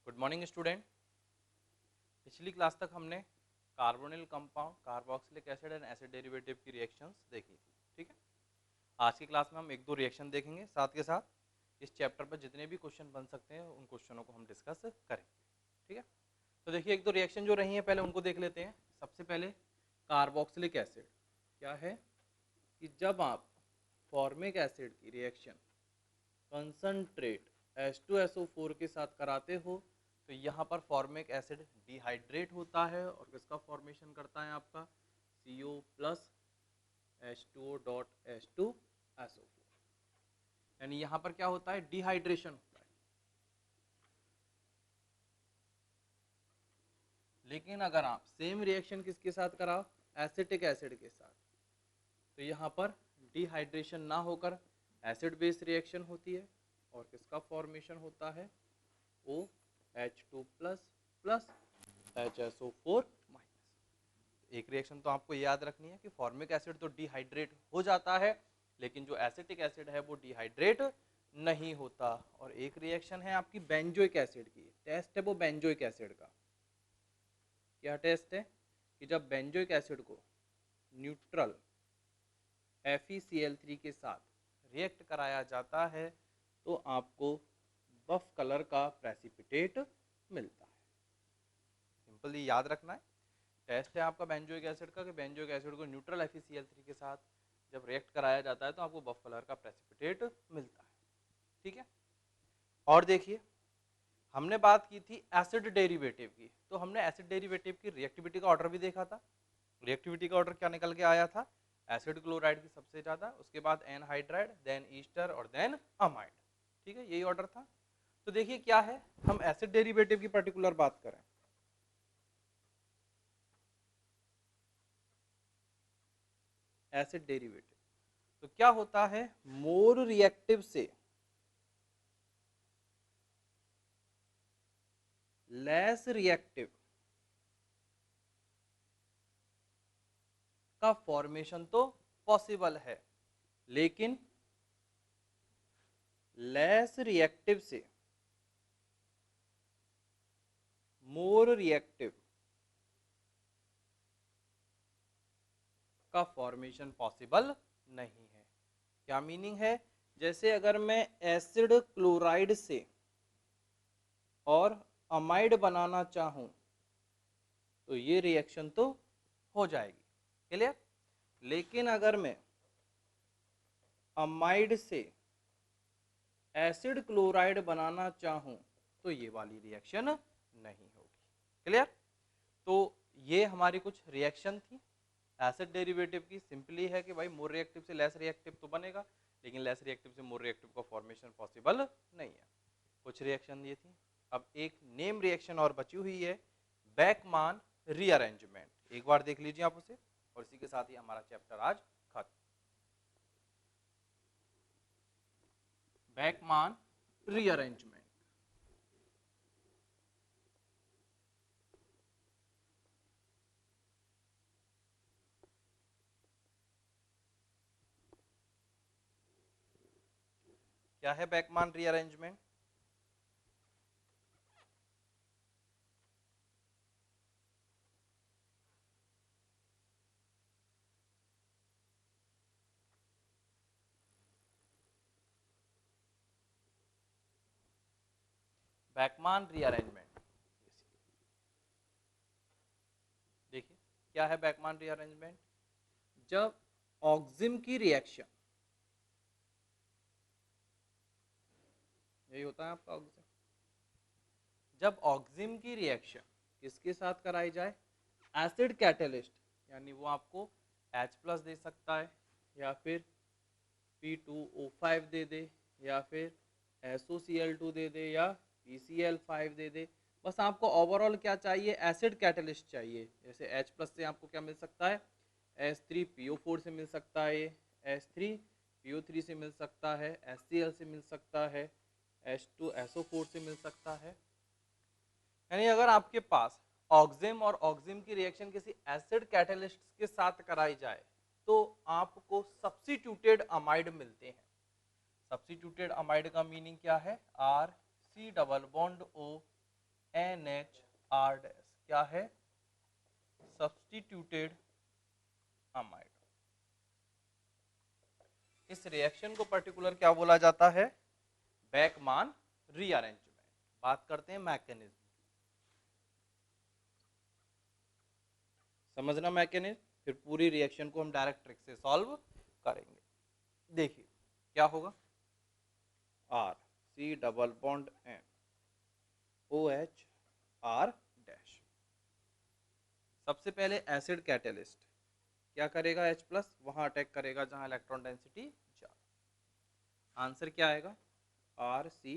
Good morning student. पिछली class तक हमने carbonyl compound, carboxylic acid and acid derivative की रिएक्शंस देखी थी। ठीक है, आज की क्लास में हम एक दो रिएक्शन देखेंगे, साथ के साथ इस चैप्टर पर जितने भी क्वेश्चन बन सकते हैं उन क्वेश्चनों को हम डिस्कस करेंगे। ठीक है, तो देखिए एक दो रिएक्शन जो रही हैं पहले उनको देख लेते हैं। सबसे पहले कार्बोक्सिलिक एसिड क्या है कि जब आप फॉर्मिक एसिड की रिएक्शन कंसंट्रेट H2SO4 के साथ कराते हो तो यहाँ पर फॉर्मिक एसिड डिहाइड्रेट होता है और किसका फॉर्मेशन करता है आपका CO प्लस H2O.H2SO4, यानी यहाँ पर क्या होता है, डिहाइड्रेशन होता है। लेकिन अगर आप सेम रिएक्शन किसके साथ कराओ, एसिटिक एसिड के साथ, तो यहाँ पर डिहाइड्रेशन ना होकर एसिड बेस रिएक्शन होती है और किसका फॉर्मेशन होता है, OH2 plus plus HSO4 minus. एक रिएक्शन तो आपको याद रखनी है कि फॉर्मिक एसिड तो डिहाइड्रेट हो जाता है लेकिन जो एसिटिक एसिड है वो डिहाइड्रेट नहीं होता। और एक रिएक्शन है आपकी बेंजोइक एसिड की, टेस्ट है वो बेंजोइक एसिड का। क्या टेस्ट है कि जब बेंजोइक एसिड को न्यूट्रल FeCl3 के साथ रिएक्ट कराया जाता है तो आपको बफ कलर का प्रेसिपिटेट मिलता है। सिंपली याद रखना है, टेस्ट है आपका बेंजोइक एसिड का कि बेंजोइक एसिड को न्यूट्रल FeCl3 के साथ जब रिएक्ट कराया जाता है तो आपको बफ कलर का प्रेसिपिटेट मिलता है। ठीक है, और देखिए हमने बात की थी एसिड डेरिवेटिव की, तो हमने एसिड डेरिवेटिव की रिएक्टिविटी का ऑर्डर भी देखा था। रिएक्टिविटी का ऑर्डर क्या निकल के आया था, एसिड क्लोराइड की सबसे ज्यादा, उसके बाद एनहाइड्राइड, देन ईस्टर और देन अमाइड। ठीक है, यही ऑर्डर था। तो देखिए क्या है, हम एसिड डेरिवेटिव की पर्टिकुलर बात करें, एसिड डेरिवेटिव तो क्या होता है, मोर रिएक्टिव से लेस रिएक्टिव का फॉर्मेशन तो पॉसिबल है, लेकिन लेस रिएक्टिव से मोर रिएक्टिव का फॉर्मेशन पॉसिबल नहीं है। क्या मीनिंग है, जैसे अगर मैं एसिड क्लोराइड से और अमाइड बनाना चाहूं तो ये रिएक्शन तो हो जाएगी, क्लियर। लेकिन अगर मैं अमाइड से एसिड क्लोराइड बनाना चाहूं तो ये वाली रिएक्शन नहीं होगी, क्लियर। तो ये हमारी कुछ रिएक्शन थी एसिड डेरिवेटिव की। सिंपली है कि भाई मोर रिएक्टिव से लेस रिएक्टिव तो बनेगा, लेकिन लेस रिएक्टिव से मोर रिएक्टिव का फॉर्मेशन पॉसिबल नहीं है। कुछ रिएक्शन ये थी। अब एक नेम रिएक्शन और बची हुई है, बैकमान रीअरेंजमेंट। एक बार देख लीजिए आप उसे, और इसी के साथ ही हमारा चैप्टर आज खत्म। बैकमान रीअरेंजमेंट क्या है, बैकमान रीअरेंजमेंट? बैकमान रीअरेंजमेंट, देखिए क्या है बैकमान रीअरेंजमेंट। जब ऑक्सिम की रिएक्शन, यही होता है आपका ऑक्सिम, जब ऑक्सिम की रिएक्शन किसके साथ कराई जाए, एसिड कैटलिस्ट, यानी वो आपको H प्लस दे सकता है या फिर P2O5 दे दे या फिर SOCl2 दे दे या PCl5 दे दे। बस आपको ओवरऑल क्या चाहिए, एसिड कैटलिस्ट चाहिए। जैसे H प्लस से आपको क्या मिल सकता है, H3PO4 से मिल सकता है, H3PO3 से मिल सकता है, HCl से मिल सकता है, H2SO4 से मिल सकता है। यानी अगर आपके पास ऑक्सिम और ऑक्सिम की रिएक्शन किसी एसिड कैटलिस्ट के साथ कराई जाए तो आपको सब्स्टिट्यूटेड अमाइड मिलते हैं। सब्स्टिट्यूटेड अमाइड का मीनिंग क्या है, R C double bond O NHR dash क्या है? Substituted amide. इस रिएक्शन को पर्टिकुलर क्या बोला जाता है? बेकमान रीअरेंजमेंट। बात करते हैं मैकेनिज्म। समझना मैकेनिज्म, फिर पूरी रिएक्शन को हम डायरेक्ट ट्रिक से सॉल्व करेंगे। देखिए क्या होगा, R C double bond N OH R dash. सबसे पहले एसिड कैटेलिस्ट क्या करेगा? H प्लस वहां अटैक करेगा जहां इलेक्ट्रॉन डेंसिटी ज्यादा। आंसर क्या आएगा? R C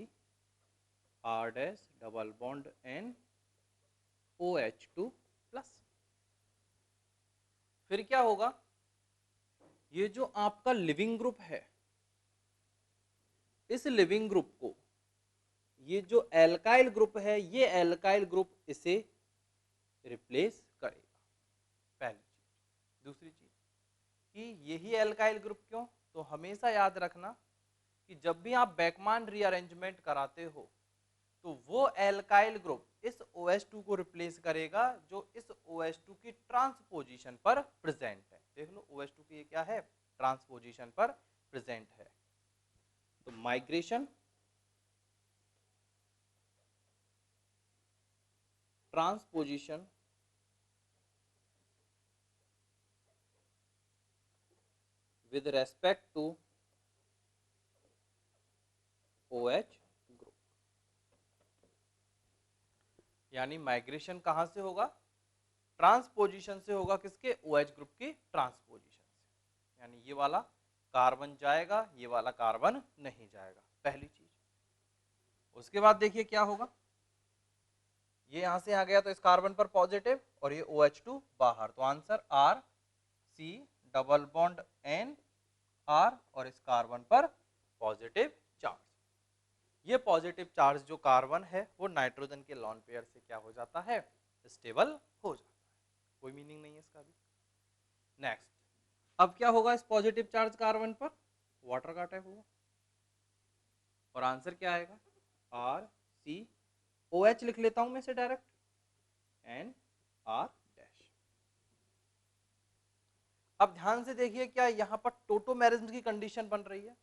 R dash double bond N OH2 plus. फिर क्या होगा? ये जो आपका लिविंग ग्रुप है, इस लिविंग ग्रुप को ये जो एल्काइल ग्रुप है, ये एल्काइल ग्रुप इसे रिप्लेस करेगा। पहली चीज। दूसरी चीज कि यही एल्काइल ग्रुप क्यों? तो हमेशा याद रखना कि जब भी आप बेकमान रीअरेंजमेंट कराते हो तो वो एल्काइल ग्रुप इस OH2 को रिप्लेस करेगा जो इस OH2 की ट्रांसपोजिशन पर प्रेजेंट है। देख लो OH2 की ये क्या है? ट्रांसपोजिशन पर प्रेजेंट है। तो migration, transposition with respect to OH group, यानी माइग्रेशन कहां से होगा? ट्रांसपोजिशन से होगा। किसके? OH ग्रुप की ट्रांसपोजिशन से। यानी ये वाला कार्बन जाएगा, ये वाला कार्बन नहीं जाएगा। पहली चीज। उसके बाद देखिए क्या होगा, ये यहां से आ गया तो इस कार्बन पर पॉजिटिव और ये OH2 बाहर, तो answer R C double bond N R और इस कार्बन पर पॉजिटिव चार्ज। ये पॉजिटिव चार्ज जो कार्बन है वो नाइट्रोजन के लॉन पेयर से क्या हो जाता है? स्टेबल हो जाता है। कोई मीनिंग नहीं है इसका भी। नेक्स्ट, अब क्या होगा इस पॉजिटिव चार्ज कार्बन पर? वाटर का अटैक होगा और आंसर क्या आएगा? R C OH लिख लेता हूं मैं इसे डायरेक्ट, N R डैश। अब ध्यान से देखिए क्या यहाँ पर टोटोमेरिज्म की कंडीशन बन रही है।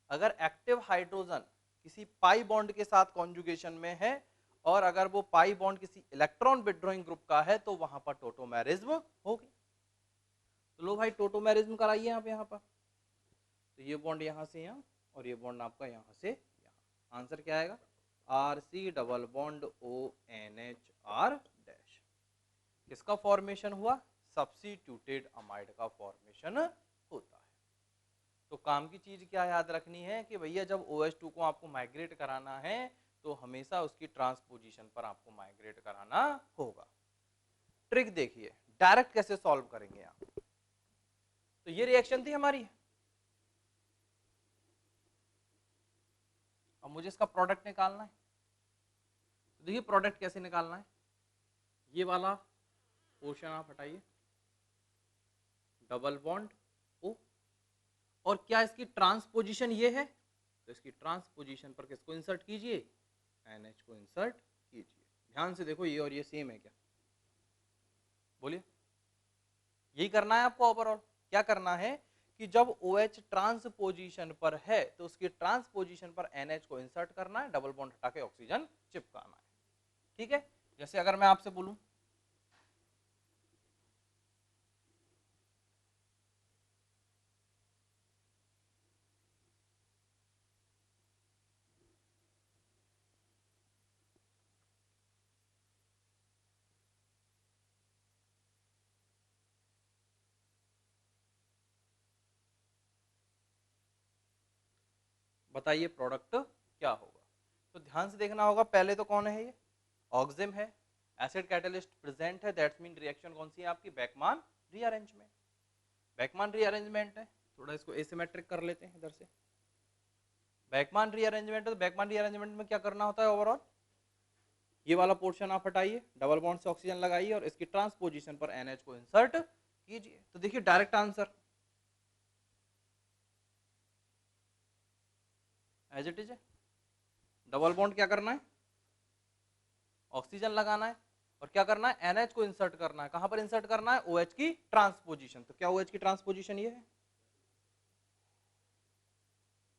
अगर एक्टिव हाइड्रोजन किसी पाई बॉन्ड के साथ कॉन्जुगेशन में है और अगर वो पाई बॉन्ड किसी इलेक्ट्रॉन विड्रॉइंग ग्रुप का है तो वहां पर टोटोमेरिज्म होगी। तो लो भाई टोटोमेरिज्म कराइए आप यहाँ पर। तो ये बॉन्ड यहाँ से यहाँ और ये बॉन्ड आपका यहाँ से यहाँ। आंसर क्या आएगा? R C double bond O N H R dash. किसका फॉर्मेशन हुआ? सब्स्टिट्यूटेड अमाइड का फॉर्मेशन होता है। तो काम की चीज क्या याद रखनी है कि भैया जब OH2 को आपको माइग्रेट कराना है तो हमेशा उसकी ट्रांसपोजिशन पर आपको माइग्रेट कराना होगा। ट्रिक देखिए डायरेक्ट कैसे सॉल्व करेंगे आप। तो ये रिएक्शन थी हमारी। अब मुझे इसका प्रोडक्ट निकालना है। तो देखिए प्रोडक्ट कैसे निकालना है। ये वाला पोर्शन आप हटाइए, डबल बॉन्ड O, और क्या इसकी ट्रांसपोजिशन ये है? तो इसकी ट्रांसपोजिशन पर किसको इंसर्ट कीजिए? NH को इंसर्ट कीजिए। ध्यान से देखो ये और ये सेम है क्या? बोलिए। यही करना है आपको ओवरऑल। क्या करना है कि जब OH ट्रांसपोजिशन पर है तो उसकी ट्रांसपोजिशन पर NH को इंसर्ट करना है, डबल बॉन्ड हटा के ऑक्सीजन चिपकाना है। ठीक है। जैसे अगर मैं आपसे बोलूं बताइए प्रोडक्ट क्या होगा? तो ध्यान से देखना होगा। पहले तो कौन है? ये ऑक्सिम है, एसिड कैटलिस्ट प्रेजेंट है, दैट्स मीन रिएक्शन कौन सी है आपकी? बेकमान रीअरेंजमेंट। बेकमान रीअरेंजमेंट है, थोड़ा इसको एसिमेट्रिक कर लेते हैं इधर से। बेकमान रीअरेंजमेंट है तो बेकमान रीअरेंजमेंट में क्या करना होता है ओवरऑल? ये वाला पोर्शन आप हटाइए, डबल बॉन्ड से ऑक्सीजन लगाइए और इसकी ट्रांसपोजिशन पर NH को इंसर्ट कीजिए। तो देखिए direct answer as it is है। डबल बॉन्ड क्या करना है? ऑक्सीजन लगाना है और क्या करना है, NH को इंसर्ट करना है। कहां पर इंसर्ट करना है, OH की ट्रांसपोजिशन। तो क्या OH की ट्रांसपोजिशन ये है,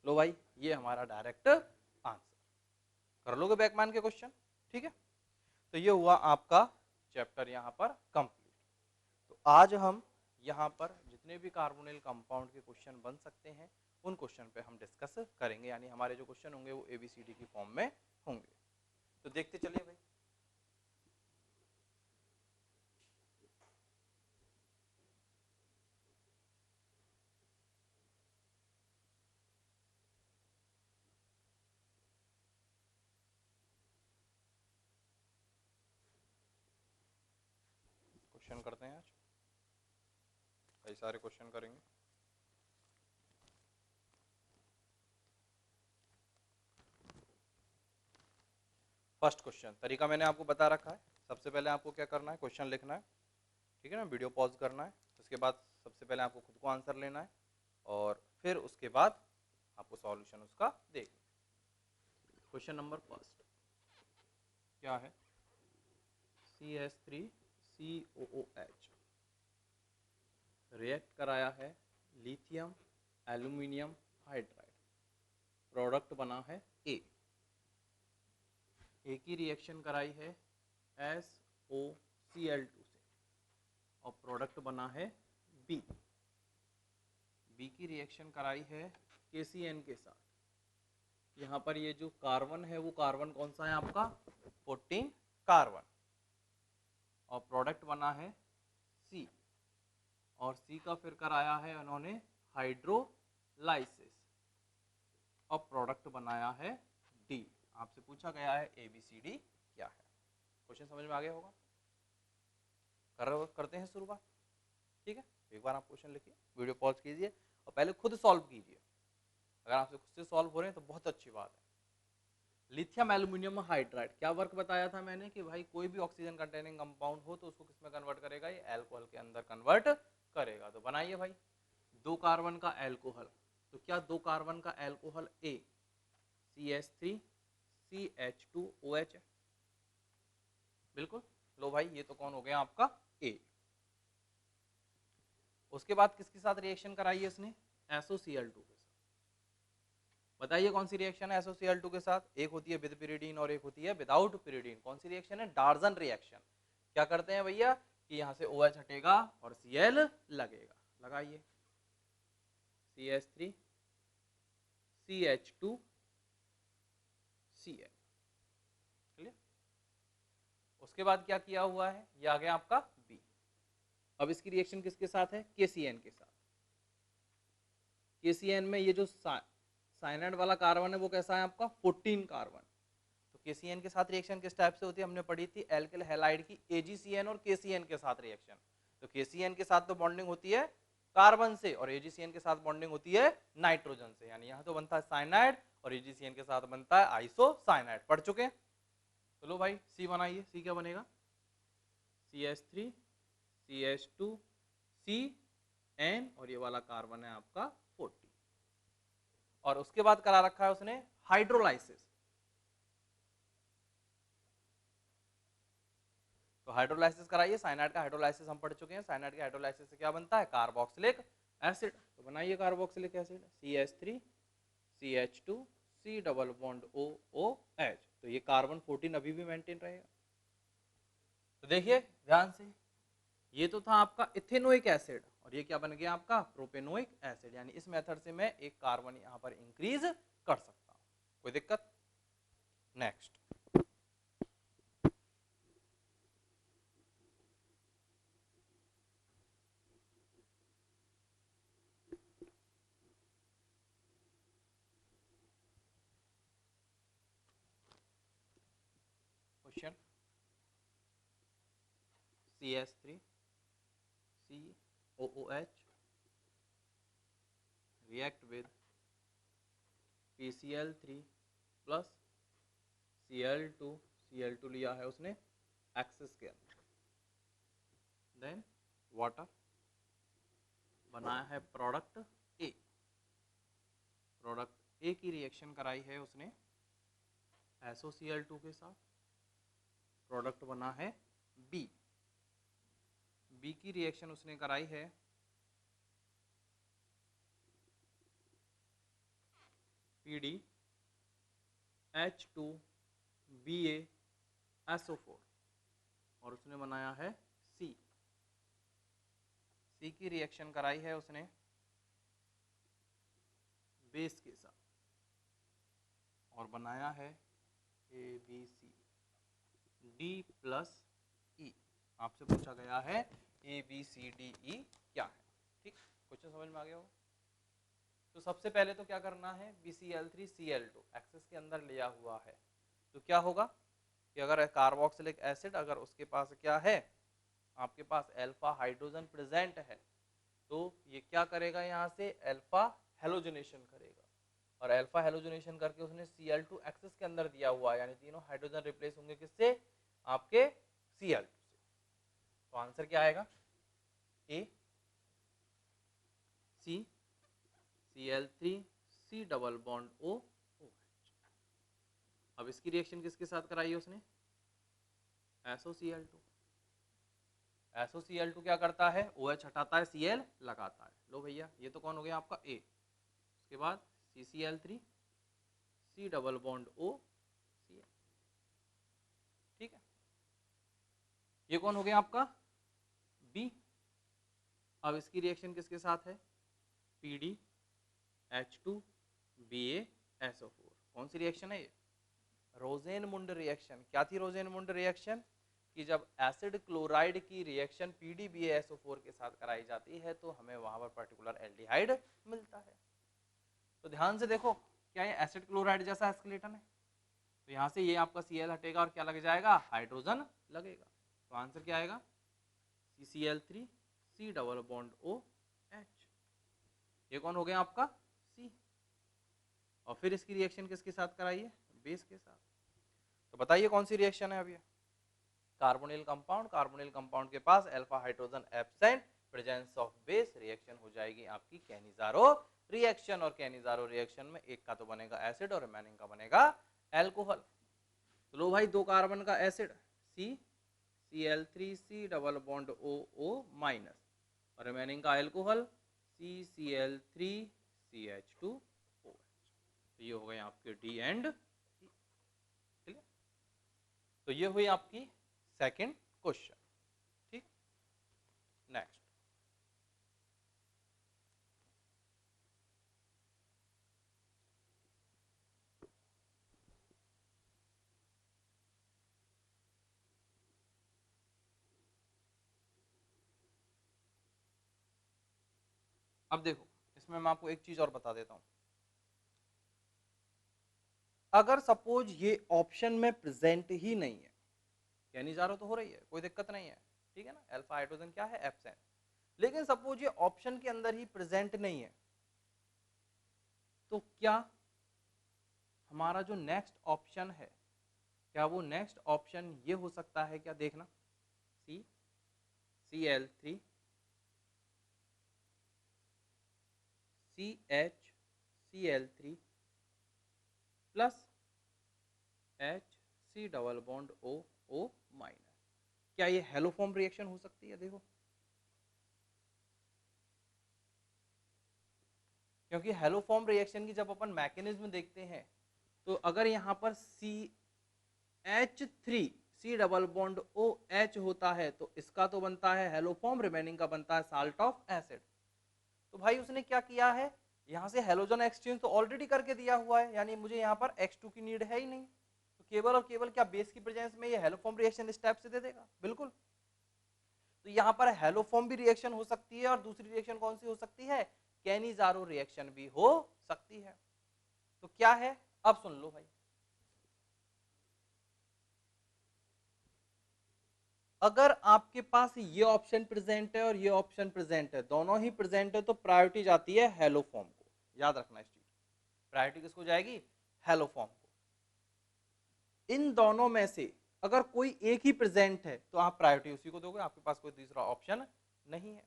लो भाई ये हमारा डायरेक्ट आंसर। कर लोगे बैकमैन के क्वेश्चन, ठीक है। तो ये हुआ आपका चैप्टर यहाँ पर कंप्लीट। तो आज हम यहाँ पर जितने भी कार्बोनिल कंपाउंड के क्वेश्चन बन सकते हैं उन क्वेश्चन पे हम डिस्कस करेंगे, यानी हमारे जो क्वेश्चन होंगे वो ABCD की फॉर्म में होंगे। तो देखते चलिए भाई। क्वेश्चन करते हैं, आज कई सारे क्वेश्चन करेंगे। फर्स्ट क्वेश्चन, तरीका मैंने आपको बता रखा है। सबसे पहले आपको क्या करना है, क्वेश्चन लिखना है, ठीक है ना, वीडियो पॉज करना है। उसके बाद सबसे पहले आपको खुद को आंसर लेना है और फिर उसके बाद आपको सॉल्यूशन उसका देखना है। क्वेश्चन नंबर फर्स्ट क्या है, CH3COOH रिएक्ट कराया है लिथियम एल्यूमिनियम हाइड्राइड, प्रोडक्ट बना है ए की रिएक्शन कराई है SOCl2 से और प्रोडक्ट बना है बी की रिएक्शन कराई है KCN के साथ। यहाँ पर ये जो कार्बन है वो कार्बन कौन सा है आपका, 14 कार्बन, और प्रोडक्ट बना है C, और C का फिर कराया है उन्होंने हाइड्रोलाइसिस और प्रोडक्ट बनाया है D। आपसे पूछा गया है ABCD क्या है। क्वेश्चन समझ में आ गया होगा, करते हैं शुरुआत, ठीक है। एक बार आप क्वेश्चन लिखिए, वीडियो पॉज कीजिए और पहले खुद सॉल्व कीजिए। अगर आपसे खुद से सॉल्व हो रहे हैं तो बहुत अच्छी बात है। लिथियम एल्यूमिनियम हाइड्राइड, क्या वर्क बताया था मैंने कि भाई कोई भी ऑक्सीजन कंटेनिंग कंपाउंड हो तो उसको किसमें कन्वर्ट करेगा, ये अल्कोहल के अंदर कन्वर्ट करेगा। तो बनाइए भाई, 2 कार्बन का अल्कोहल, तो क्या 2 कार्बन का अल्कोहल A CH3CH2OH है, बिल्कुल। लो भाई ये तो कौन हो गया आपका A। उसके बाद किसके साथ रिएक्शन कराई है इसने, SOCl2 के साथ। बताइए कौन सी रिएक्शन है SOCl2 के साथ, एक होती है विद पिरिडीन और एक होती है विदाउट पिरिडीन। कौन सी रिएक्शन है, डार्जन रिएक्शन। क्या करते हैं भैया कि यहाँ से OH हटेगा और Cl लगेगा, लगाइए CH3 CH2 Cl, क्लियर। उसके बाद क्या किया हुआ है, ये आ गया आपका B। अब इसकी रिएक्शन किसके साथ है, KCN के साथ। KCN में ये जो साइनाइड वाला कार्बन है वो कैसा है आपका, 14 कार्बन। तो KCN के साथ रिएक्शन किस टाइप से होती है, हमने पढ़ी थी एल्किल हैलाइड की AgCN और KCN के साथ रिएक्शन। तो KCN के साथ तो बॉन्डिंग होती है कार्बन से और AgCN के साथ बॉन्डिंग होती है नाइट्रोजन से, यानी यहाँ तो बनता है साइनाइड और AgCN के साथ बनता है आइसोसाइनाइड। पढ़ चुके हैं। तो लो भाई C बनाइए, C क्या बनेगा, CH3 CH2 CN और ये वाला कार्बन है आपका 40। और उसके बाद करा रखा है उसने हाइड्रोलाइसिस। तो हाइड्रोलाइसिस कराइए, साइनाइड का हाइड्रोलाइसिस हम पढ़ चुके हैं। साइनाइड के हाइड्रोलाइसिस से क्या बनता है, कार्बोक्सिलिक एसिड। तो बनाइए carboxylic acid CH3 CH2 C double bond OOH। तो ये कार्बन 14 अभी भी मेंटेन रहेगा। तो देखिए ध्यान से, ये तो था आपका इथेनोइक एसिड और ये क्या बन गया आपका प्रोपेनोइक एसिड, यानी इस मेथड से मैं एक कार्बन यहाँ पर इंक्रीज कर सकता हूँ, कोई दिक्कत। Next question, CH3 COOH react with PCl3 plus Cl2 लिया है उसने एक्सेस के अंदर, देन वाटर बनाया है प्रोडक्ट A। प्रोडक्ट A की रिएक्शन कराई है उसने SOCl2 के साथ प्रोडक्ट बना है बी। बी की रिएक्शन उसने कराई है PD H2BaSO4 और उसने बनाया है सी। सी की रिएक्शन कराई है उसने बेस के साथ और बनाया है ABC D+E। आपसे पूछा गया है ABCDE क्या है। ठीक, क्वेश्चन समझ में आ गया हो। तो सबसे पहले तो क्या करना है, BCl3Cl2 एक्सेस के अंदर लिया हुआ है तो क्या होगा कि अगर कार्बोक्सिलिक एसिड अगर उसके पास क्या है, आपके पास अल्फा हाइड्रोजन प्रेजेंट है तो ये क्या करेगा, यहाँ से अल्फा हेलोजनेशन करेगा और अल्फा हेलोजनेशन करके उसने Cl2 एक्सेस के अंदर दिया हुआ है, यानी तीनों हाइड्रोजन रिप्लेस होंगे किससे, आपके Cl2 से। तो आंसर क्या आएगा, A C Cl3 C double bond O OH। अब इसकी रिएक्शन किसके साथ कराई है उसने, SOCl2। SOCl2 क्या करता है, OH हटाता है, Cl लगाता है। लो भैया ये तो कौन हो गया आपका A। उसके बाद CCl3 C double bond O Cl। ठीक है, ये कौन हो गया आपका B। अब इसकी रिएक्शन किसके साथ है, PD H2BaSO4। कौन सी रिएक्शन है ये, रोजेनमुंड रिएक्शन। क्या थी रोजेनमुंड रिएक्शन, कि जब एसिड क्लोराइड की रिएक्शन PDBaSO4 के साथ कराई जाती है तो हमें वहां पर पर्टिकुलर एल्डिहाइड मिलता है। तो ध्यान से देखो, क्या ये एसिड क्लोराइड जैसा एस्केलेटन है, तो यहाँ से ये आपका Cl हटेगा और क्या लग जाएगा, हाइड्रोजन लगेगा। तो आंसर क्या आएगा, CCl3 C double bond OH। ये कौन हो गया आपका C। और फिर इसकी रिएक्शन किसके साथ कराइए, बेस के साथ। तो बताइए कौन सी रिएक्शन है अब ये, कार्बोनिल कंपाउंड। कार्बोनिल कंपाउंड के पास alpha hydrogen absent, presence of base, reaction हो जाएगी आपकी कैनिजारो रिएक्शन। और कैनिजारो रिएक्शन में एक का तो बनेगा एसिड और रिमेनिंग का बनेगा एल्कोहल। तो लो भाई, 2 कार्बन का acid CCl3C double bond OO minus और रिमेनिंग का एल्कोहल CCl3CH2OH। तो ये हो गए आपके D एंड E। तो ये हुई आपकी सेकंड क्वेश्चन। ठीक, नेक्स्ट। अब देखो, इसमें मैं आपको एक चीज और बता देता हूं। अगर सपोज ये ऑप्शन में प्रेजेंट ही नहीं है, यानी ज़ारो तो हो रही है, कोई दिक्कत नहीं है, ठीक है ना, अल्फा हाइड्रोजन क्या है, एब्सेंट, लेकिन सपोज ये ऑप्शन के अंदर ही प्रेजेंट नहीं है तो क्या हमारा जो नेक्स्ट ऑप्शन है, क्या वो नेक्स्ट ऑप्शन ये हो सकता है क्या, देखना, CCl3 CHCl3 plus HC double bond OO minus. क्या ये हेलोफॉर्म रिएक्शन हो सकती है, देखो, क्योंकि हेलोफॉर्म रिएक्शन की जब अपन मैकेनिज्म देखते हैं तो अगर यहाँ पर CH3C डबल बॉन्ड OH होता है तो इसका तो बनता है हेलोफॉर्म, रिमेनिंग का बनता है साल्ट ऑफ एसिड। तो भाई उसने क्या किया है, यहाँ से हेलोजन एक्सचेंज तो ऑलरेडी करके दिया हुआ है, यानी मुझे यहाँ पर H2 की नीड है ही नहीं, तो केवल और केवल क्या बेस की प्रेजेंस में ये हेलोफॉर्म रिएक्शन इस टाइप से दे देगा, बिल्कुल। तो यहाँ पर हेलोफॉर्म भी रिएक्शन हो सकती है और दूसरी रिएक्शन कौन सी हो सकती है, कैनिजारो रिएक्शन भी हो सकती है। तो क्या है, अब सुन लो भाई, अगर आपके पास ये ऑप्शन प्रेजेंट है और ये ऑप्शन प्रेजेंट है, दोनों ही प्रेजेंट है, तो प्रायोरिटी जाती है हेलोफॉर्म को, याद रखना इस चीज, प्रायोरिटी किसको जाएगी, हेलोफॉर्म को। इन दोनों में से अगर कोई एक ही प्रेजेंट है तो आप प्रायोरिटी उसी को दोगे, आपके पास कोई तीसरा ऑप्शन नहीं है।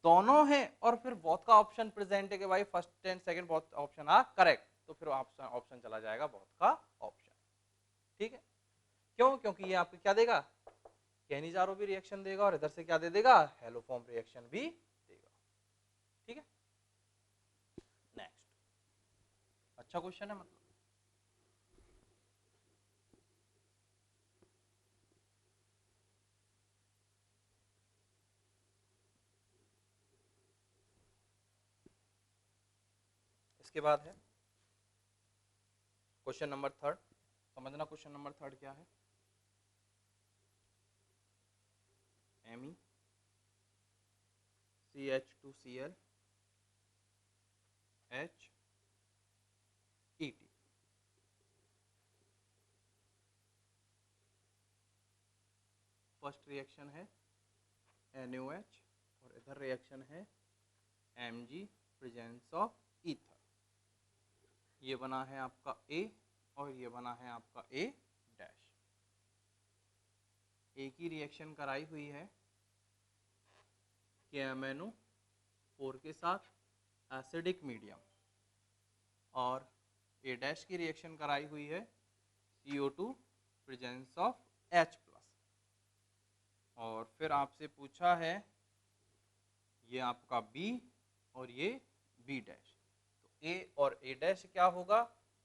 दोनों है और फिर बोथ का ऑप्शन प्रेजेंट है कि भाई first and second both option are correct, तो फिर ऑप्शन चला जाएगा बोथ का ऑप्शन। ठीक है, क्यों? क्योंकि ये आपको क्या देगा, कैनिजारो भी रिएक्शन देगा और इधर से क्या दे देगा, हेलोफॉर्म रिएक्शन भी देगा। ठीक है, नेक्स्ट, अच्छा क्वेश्चन है मतलब। इसके बाद है क्वेश्चन नंबर थर्ड। समझना क्वेश्चन नंबर थर्ड क्या है। Me CH2Cl HET, first reaction है NaOH और इधर रिएक्शन है Mg प्रेजेंस ऑफ ईथर। ये बना है आपका A और ये बना है आपका A डैश। एक ही रिएक्शन कराई हुई है KMnO4 के साथ एसिडिक मीडियम, और A डैश की रिएक्शन कराई हुई है CO2 presence of H plus. और फिर आपसे पूछा है ये आपका B और ये B डैश, तो A और A डैश क्या होगा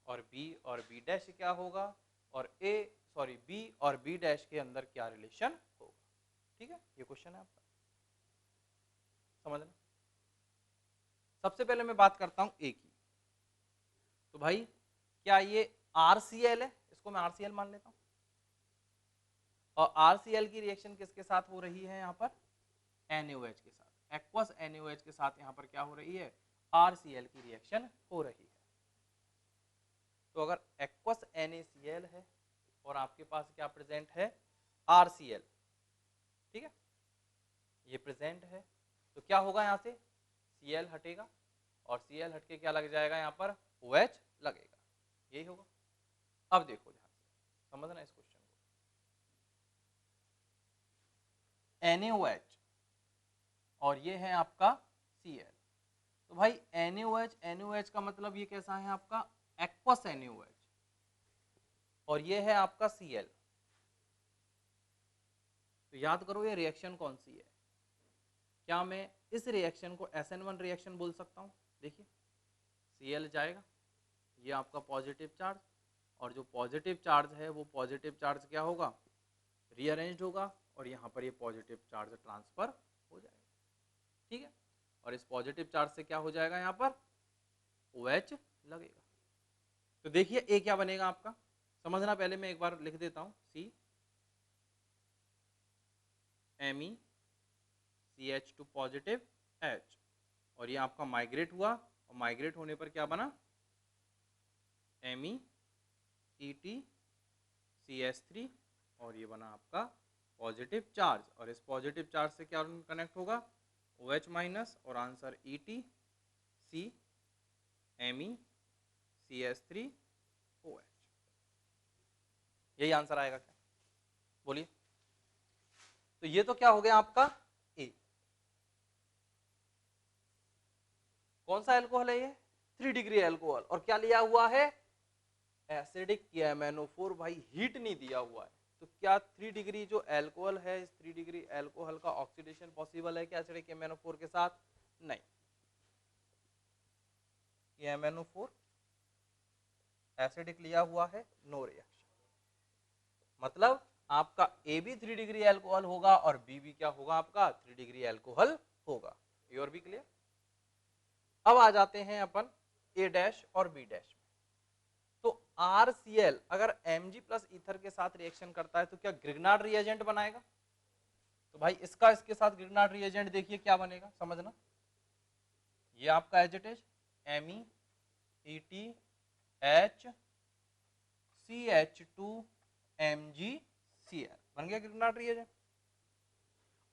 और B और B डैश क्या होगा, और B और B डैश के अंदर क्या रिलेशन होगा। ठीक है, ये क्वेश्चन है आपका, समझना। सबसे पहले मैं बात करता हूं A की। तो भाई क्या ये RCl है, इसको मैं RCl मान लेता हूं, और RCl की रिएक्शन किसके साथ हो रही है यहाँ पर, NaOH के साथ, एक्वस NaOH के साथ यहाँ पर क्या हो रही है, RCl की रिएक्शन हो रही है। तो अगर एक्वस NaCl है और आपके पास क्या प्रेजेंट है, RCl, ठीक है, ये प्रेजेंट है, तो क्या होगा, यहाँ से Cl हटेगा और Cl हट के क्या लग जाएगा, यहाँ पर OH लगेगा, यही होगा। अब देखो ध्यान से समझना इस क्वेश्चन को। NaOH और ये है आपका Cl, तो भाई NaOH का मतलब ये कैसा है आपका, एक्वस NaOH, और ये है आपका Cl। तो याद करो ये रिएक्शन कौन सी है, क्या मैं इस रिएक्शन को SN1 रिएक्शन बोल सकता हूँ। देखिए Cl जाएगा, ये आपका पॉजिटिव चार्ज, और जो पॉजिटिव चार्ज है वो पॉजिटिव चार्ज क्या होगा, रीअरेंज्ड होगा, और यहाँ पर ये पॉजिटिव चार्ज ट्रांसफर हो जाएगा। ठीक है, और इस पॉजिटिव चार्ज से क्या हो जाएगा, यहाँ पर OH लगेगा। तो देखिए A क्या बनेगा आपका, समझना, पहले मैं एक बार लिख देता हूँ, C Me CH2 positive H, और ये आपका माइग्रेट हुआ, और माइग्रेट होने पर क्या बना, Me Et CH3, और ये बना आपका पॉजिटिव चार्ज, और इस पॉजिटिव चार्ज से क्या कनेक्ट होगा, OH माइनस, और answer Et C Me CH3 OH, यही आंसर आएगा क्या, बोलिए। तो ये तो क्या हो गया आपका A। कौन सा एल्कोहल है ये, 3 डिग्री एल्कोहल, और क्या लिया हुआ है, एसिडिक KMnO4, भाई हीट नहीं दिया हुआ है। तो क्या 3 डिग्री जो एल्कोहल है, इस 3 डिग्री एल्कोहल का ऑक्सीडेशन पॉसिबल है क्या एसिडिक KMnO4 के साथ, नहीं। KMnO4 एसिडिक लिया हुआ है, नो रिएक्शन, मतलब आपका A भी 3 डिग्री एल्कोहल होगा और B भी क्या होगा आपका 3 डिग्री एल्कोहल होगा। ये और भी क्लियर। अब आ जाते हैं अपन A डैश और B डैश में। तो RCl अगर Mg प्लस ईथर के साथ रिएक्शन करता है तो क्या ग्रिग्नार्ड रिएजेंट बनाएगा। तो भाई इसका इसके साथ ग्रिग्नार्ड रिएजेंट देखिए क्या बनेगा, समझना। ये आपका as it is Me ET HCH2MgCl बन गया ग्रिग्नार्ड रिएजेंट।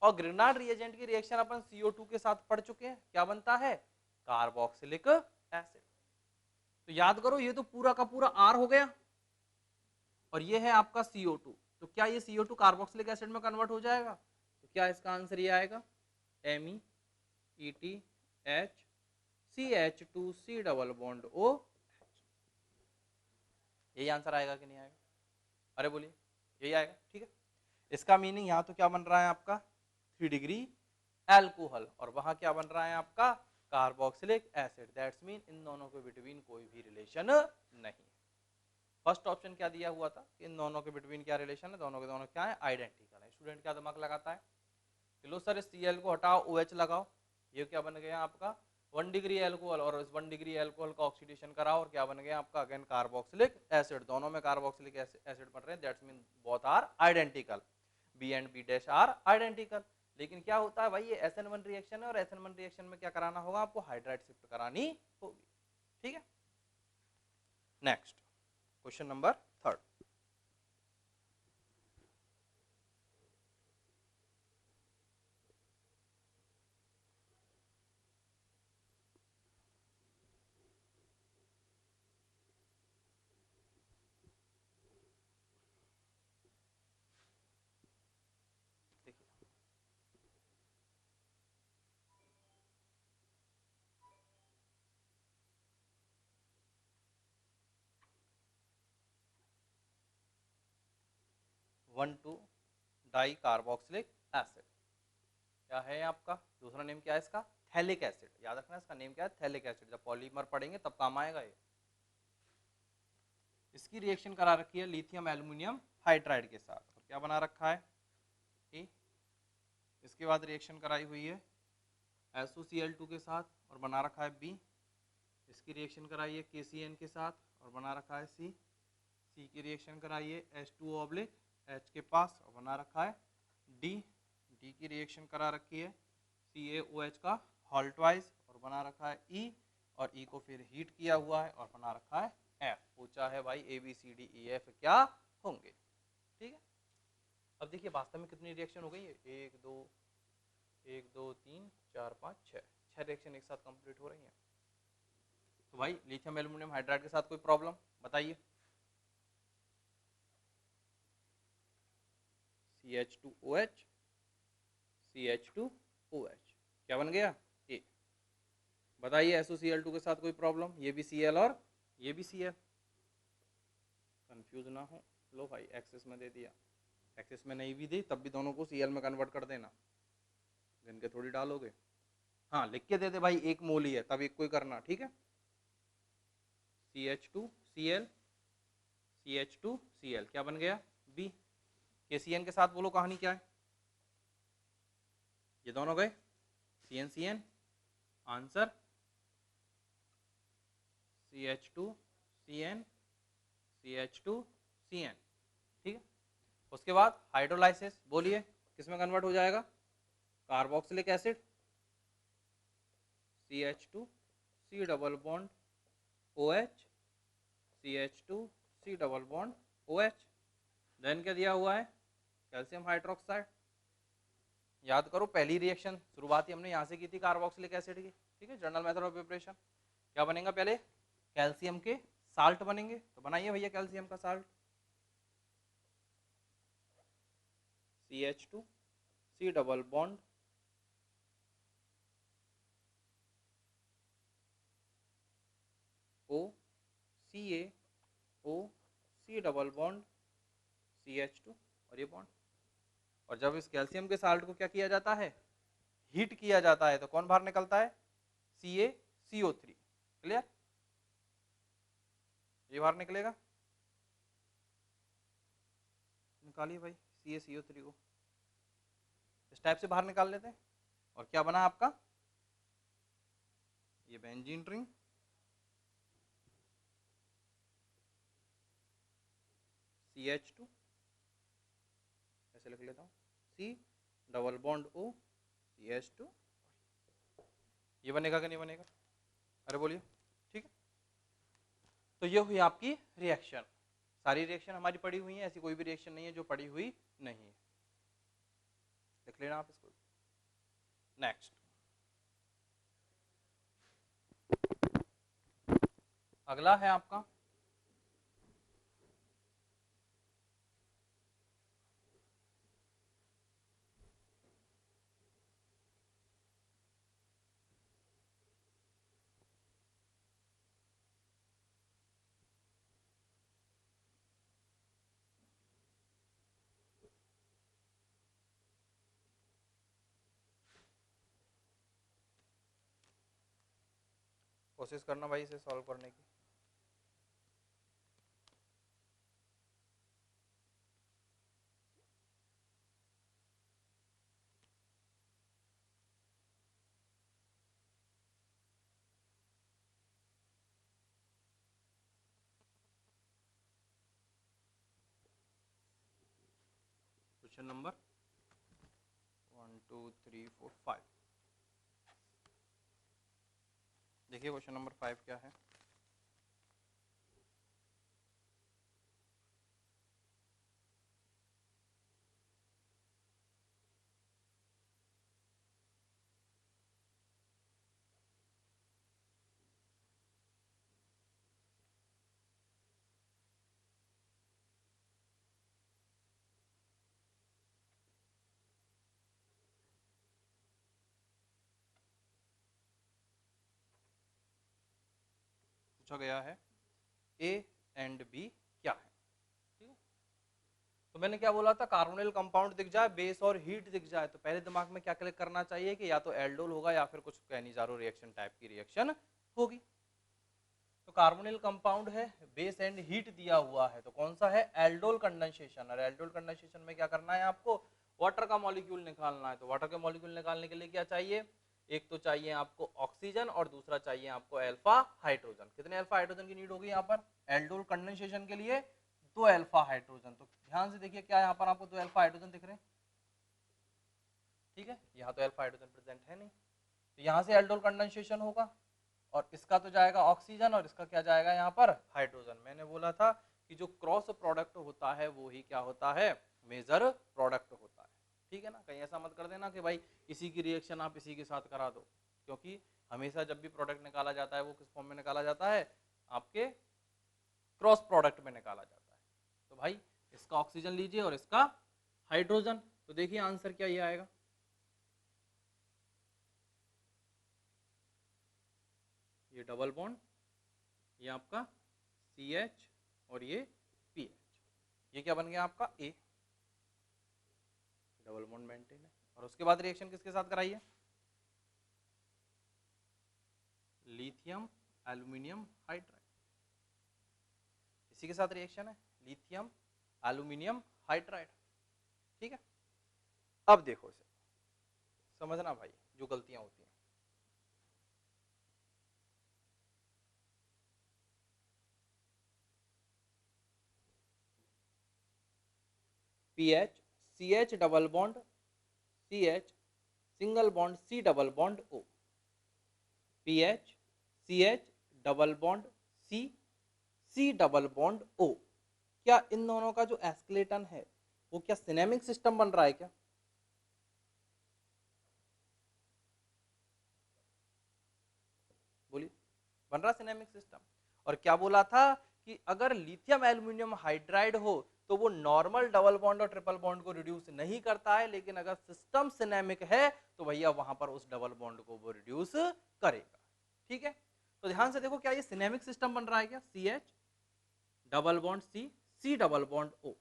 और ग्रिग्नार्ड रिएजेंट की रिएक्शन अपन CO2 के साथ पढ़ चुके हैं, क्या बनता है, कार्बोक्सिलिक एसिड। तो याद करो ये तो पूरा का पूरा R हो गया, और ये है आपका CO2, तो क्या ये CO2 कार्बोक्सिलिक एसिड में कन्वर्ट हो जाएगा। तो क्या इसका आंसर ये आएगा Me ETHCH2C double bond O, यही आंसर आएगा कि नहीं आएगा, अरे बोलिए। यही आएगा, ठीक है। इसका मीनिंग यहाँ तो क्या बन रहा है आपका 3 डिग्री एल्कोहल, और वहां क्या बन रहा है आपका carboxylic acid. That's mean in दोनों के बिटवीन कोई भी रिलेशन नहीं। फर्स्ट ऑप्शन क्या दिया हुआ था, इन दोनों के बिटवीन क्या रिलेशन है, दोनों के दोनों क्या है, आइडेंटिकल है। स्टूडेंट क्या दिमाग लगाता है, लो सर इस Cl को हटाओ OH लगाओ, ये क्या बन गया आपका 1 डिग्री एल्कोहल, और इस 1 डिग्री एल्कोहल का ऑक्सीडेशन कराओ और क्या बन गया आपका अगेन कार्बोक्सिलिक एसिड। दोनों में कार्बोक्सिलिक एसिड बन रहे हैं, that's mean both are identical, B and B dash are identical. लेकिन क्या होता है भाई, ये SN1 रिएक्शन है और SN1 रिएक्शन में क्या कराना होगा आपको, हाइड्राइड शिफ्ट करानी होगी, ठीक है। Next question number 3। देखिए 1,2 डाई कार्बोक्सिलिक एसिड, क्या है आपका दूसरा नेम क्या है इसका, थैलिक एसिड। याद रखना इसका नेम क्या है, थैलिक एसिड। जब पॉलीमर पढ़ेंगे तब काम आएगा ये। इसकी रिएक्शन करा रखी है लिथियम एल्यूमिनियम हाइड्राइड के साथ, और क्या बना रखा है ए। इसके बाद रिएक्शन कराई हुई है SOCl2 के साथ और बना रखा है बी। इसकी रिएक्शन कराई है KCN के साथ और बना रखा है सी। सी की रिएक्शन कराई है H2O/H के पास और बना रखा है डी। डी की रिएक्शन करा रखी है CaOH का हॉल्ट वाइज और बना रखा है ई, और ई को फिर हीट किया हुआ है और बना रखा है एफ। पूछा है भाई ABCDEF क्या होंगे, ठीक है। अब देखिए वास्तव में कितनी रिएक्शन हो गई है, 1 2 3 4 5 6 रिएक्शन एक साथ कंप्लीट हो रही हैं। तो भाई लिथियम एल्यूमिनियम हाइड्राइड के साथ कोई प्रॉब्लम बताइए। CH2OH CH2OH क्या बन गया ए। बताइए SOCl2 के साथ कोई प्रॉब्लम, ये भी Cl और ये भी Cl, कंफ्यूज ना हो। लो भाई एक्सेस में दे दिया, एक्सेस में नहीं भी दी तब भी दोनों को Cl में कन्वर्ट कर देना, गिन के थोड़ी डालोगे। हाँ लिख के दे दे भाई, एक मोल ही है तब एक को ही करना, ठीक है। CH2Cl CH2Cl क्या बन गया B। KCN के साथ बोलो कहानी क्या है, ये दोनों गए CN आंसर CH2CN CH2CN, ठीक है। उसके बाद हाइड्रोलाइसिस बोलिए किस में कन्वर्ट हो जाएगा, carboxylic acid CH2C double bond OH CH2C double bond OH। Then क्या दिया हुआ है कैल्शियम हाइड्रोक्साइड। याद करो पहली रिएक्शन शुरुआती हमने यहाँ से की थी कार्बोक्सिलिक एसिड की, ठीक है। जर्नल मेथड ऑफ प्रिपरेशन क्या बनेगा, पहले कैल्शियम के साल्ट बनेंगे, तो बनाइए भैया कैल्शियम का salt CH2C double bond O CaOC double bond CH2 और ये बॉन्ड। और जब इस कैल्शियम के साल्ट को क्या किया जाता है, हीट किया जाता है, तो कौन बाहर निकलता है CaCO3, क्लियर। ये बाहर निकलेगा, निकालिए भाई CaCO3 को, इस टाइप से बाहर निकाल लेते हैं। और क्या बना आपका ये बेंजीन रिंग CH2, ऐसे लिख लेता हूँ C double bond O CH2, ये बनेगा कि नहीं बनेगा, अरे बोलिए, ठीक है। तो ये हुई आपकी रिएक्शन, सारी रिएक्शन हमारी पड़ी हुई है, ऐसी कोई भी रिएक्शन नहीं है जो पड़ी हुई नहीं है, लिख लेना आप इसको। नेक्स्ट अगला है आपका कोशिश करना भाई इसे सॉल्व करने की। Question number 1 2 3 4 5। देखिए क्वेश्चन नंबर 5 क्या है। पूछा गया है ए एंड बी क्या है। ठीक है, तो मैंने क्या बोला था, कार्बोनिल कंपाउंड दिख जाए, बेस और हीट दिख जाए, तो पहले दिमाग में क्या क्लिक करना चाहिए कि या तो एल्डोल होगा या फिर कुछ कैनिजारो रिएक्शन टाइप की रिएक्शन होगी। तो कार्बोनिल कंपाउंड है, बेस एंड हीट दिया हुआ है, तो कौन सा है, एल्डोल कंडेंसेशन। और एल्डोल कंडेंसेशन में क्या करना है आपको, वाटर का मॉलिक्यूल निकालना है। तो वाटर के मॉलिक्यूल निकालने के लिए क्या चाहिए, एक तो चाहिए आपको ऑक्सीजन और दूसरा चाहिए आपको अल्फा हाइड्रोजन। कितने अल्फा हाइड्रोजन की नीड होगी यहाँ पर, एल्डोल कंडेंसेशन के लिए 2 अल्फा हाइड्रोजन। तो ध्यान से देखिए क्या यहाँ पर आपको 2 अल्फा हाइड्रोजन दिख रहे हैं। ठीक है, यहाँ तो अल्फा हाइड्रोजन प्रेजेंट है नहीं, तो यहाँ से एल्डोल कंडेंसेशन होगा और इसका तो जाएगा ऑक्सीजन और इसका क्या जाएगा यहाँ पर, हाइड्रोजन। मैंने बोला था कि जो क्रॉस प्रोडक्ट होता है वो ही क्या होता है, मेजर प्रोडक्ट होता है। ठीक है ना, कहीं ऐसा मत कर देना कि भाई इसी की रिएक्शन आप इसी के साथ करा दो, क्योंकि हमेशा जब भी प्रोडक्ट निकाला जाता है वो किस फॉर्म में निकाला जाता है, आपके क्रॉस प्रोडक्ट में निकाला जाता है। तो भाई इसका ऑक्सीजन लीजिए और इसका हाइड्रोजन, तो देखिए आंसर क्या ये आएगा, ये डबल बॉन्ड, ये आपका CH और ये PH, ये क्या बन गया आपका A, डबल बॉन्ड मेंटेन है। और उसके बाद रिएक्शन किसके साथ कराइए, लिथियम एल्यूमिनियम हाइड्राइड, इसी के साथ रिएक्शन है, लिथियम एल्यूमिनियम हाइड्राइड। ठीक है, अब देखो इसे समझना भाई, जो गलतियां होती हैं। PH CH double bond CH single bond C double bond O, PH CH double bond C C double bond O। क्या इन दोनों का जो एस्केलेटन है वो क्या सिनेमिक सिस्टम बन रहा है क्या, बोलिए, बन रहा सिनेमिक सिस्टम। और क्या बोला था कि अगर लिथियम एल्यूमिनियम हाइड्राइड हो तो वो नॉर्मल डबल बॉन्ड और ट्रिपल बॉन्ड को रिड्यूस नहीं करता है, लेकिन अगर सिस्टम सिनेमिक है तो भैया वहां पर उस डबल बॉन्ड को वो रिड्यूस करेगा। ठीक है, तो ध्यान से देखो क्या ये सिनेमिक सिस्टम बन रहा है क्या, CH double bond C C double bond O।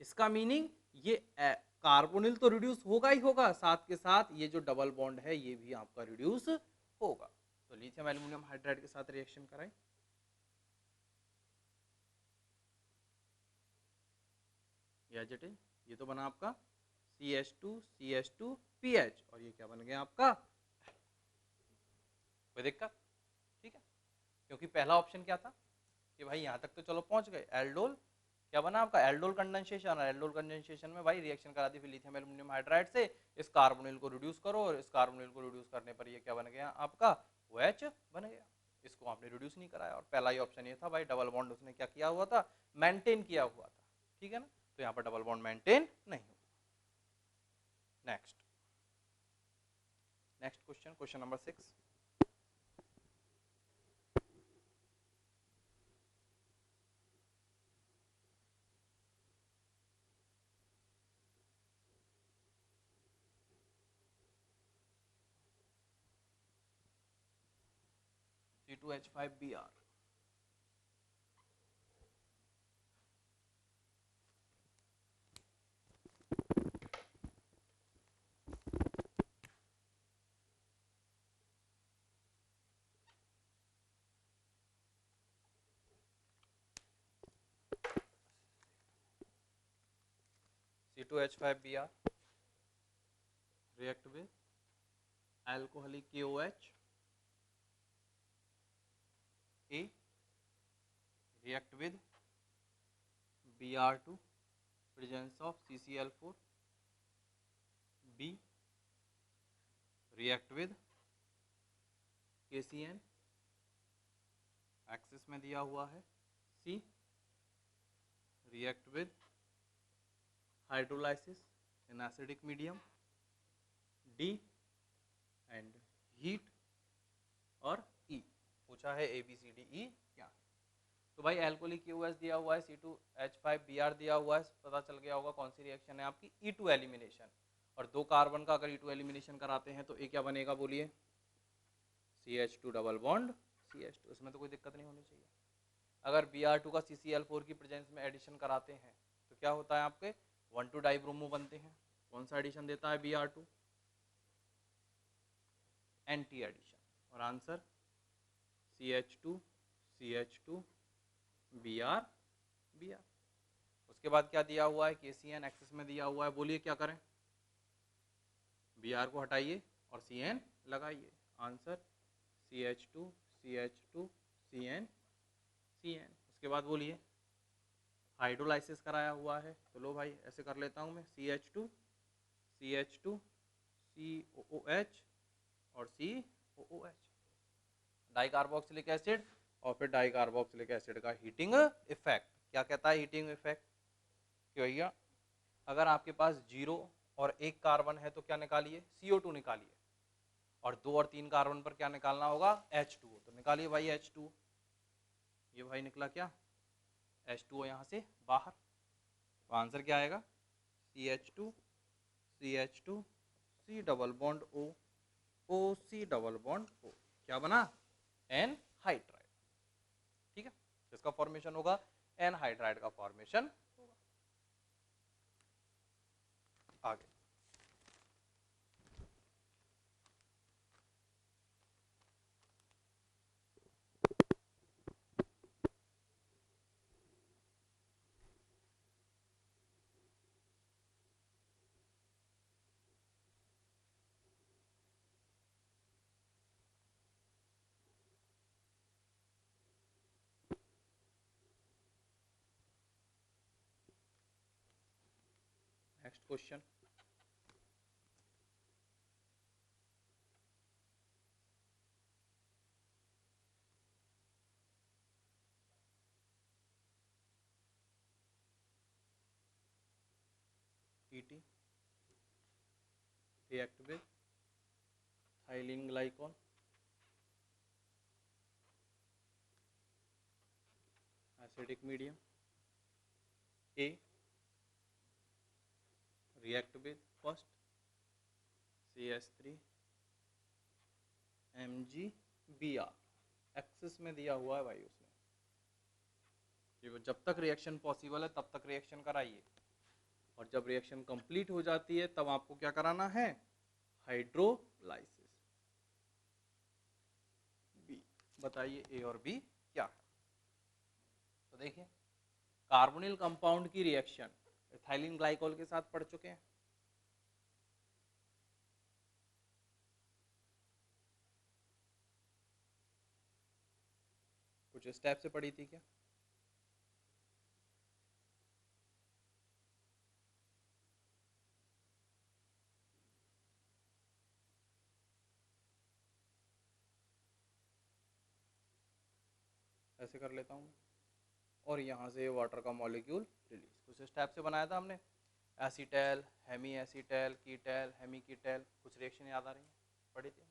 इसका मीनिंग ये कार्बोनिल तो रिड्यूस होगा ही होगा, साथ के साथ ये जो डबल बॉन्ड है ये भी आपका रिड्यूस होगा। तो लिथियम एल्यूमिनियम हाइड्राइड के साथ रिएक्शन कराएं, ये तो बना आपका CH2 PH और ये क्या बन गया आपका, कोई दिक्कत, ठीक है, क्योंकि पहला ऑप्शन क्या था कि भाई यहाँ तक तो चलो पहुंच गए, एल्डोल क्या बना आपका, एल्डोल कंडेंसेशन। और एल्डोल कंडेंसेशन में भाई रिएक्शन करा दी फिर लिथियम एल्यूमिनियम हाइड्राइड से, इस कार्बोनिल को रिड्यूस करो और इस कार्बोनिल को रिड्यूस करने पर ये क्या बन गया आपका, OH बन गया। इसको आपने रिड्यूस नहीं कराया और पहला ही ऑप्शन ये था भाई डबल बॉन्ड उसने क्या किया हुआ था, मेंटेन किया हुआ था। ठीक है ना, तो यहाँ पर डबल बॉन्ड मेंटेन नहीं हुआ। Next next question, question number 6। C2H5Br, C2H5Br react with alcoholic KOH A react with Br2 presence of CCl4 B react with KCN axis में दिया हुआ है C react with hydrolysis in acidic medium D and heat और E पूछा है ABCDE क्या है। तो भाई एल्कोहलिक KOH दिया हुआ है, C2H5Br दिया हुआ है, पता चल गया होगा कौन सी रिएक्शन है आपकी E2 एलिमिनेशन। और 2 कार्बन का अगर E2 एलिमिनेशन कराते हैं तो ए क्या बनेगा बोलिए, CH2 डबल बॉन्ड CH2, इसमें तो कोई दिक्कत नहीं होनी चाहिए। अगर Br2 का CCl4 की प्रेजेंस में एडिशन कराते हैं तो क्या होता है आपके 1,2 डाइब्रोमो बनते हैं। कौन सा एडिशन देता है Br2, एंटी एडिशन। और answer CH2 CH2 Br Br। उसके बाद क्या दिया हुआ है, KCN एक्सिस में दिया हुआ है, बोलिए क्या करें, Br को हटाइए और CN लगाइए। Answer CH2 CH2 CN CN। उसके बाद बोलिए हाइड्रोलाइसिस कराया हुआ है, तो लो भाई ऐसे कर लेता हूँ मैं, CH2 CH2 COOH और COOH डाई कार्बोक्सिलिक एसिड। और फिर डाई कार्बोक्सिलिक एसिड का हीटिंग इफेक्ट क्या कहता है, हीटिंग इफेक्ट कि भैया अगर आपके पास 0 और 1 कार्बन है तो क्या निकालिए, CO2 निकालिए, और 2 और 3 कार्बन पर क्या निकालना होगा, H2O, तो निकालिए भाई H2O। ये भाई निकला क्या, H2O यहाँ से बाहर, तो आंसर क्या आएगा CH2 CH2 C double bond O O C double bond O, क्या बना एन हाइड्राइड। ठीक है, इसका फॉर्मेशन होगा एन हाइड्राइड का फॉर्मेशन होगा। आगे next question, ET react with ethylene glycol acidic medium A react with first CH3 MgBr axis में दिया हुआ है भाई उसने, ये जब तक रिएक्शन पॉसिबल है तब तक रिएक्शन कराइए, और जब रिएक्शन कंप्लीट हो जाती है तब आपको क्या कराना है, हाइड्रोलाइसिस। बी बताइए ए और बी क्या है। तो देखिए कार्बोनिल कंपाउंड की रिएक्शन एथिलीन ग्लाइकोल के साथ पढ़ चुके हैं, कुछ स्टेप से पढ़ी थी क्या, ऐसे कर लेता हूँ और यहाँ से वाटर का मॉलिक्यूल रिलीज, कुछ स्टेप से बनाया था हमने, acetal Hemy acetal Keitel Hemy Keitel, कुछ रिएक्शन याद आ रही है, पढ़ी थी।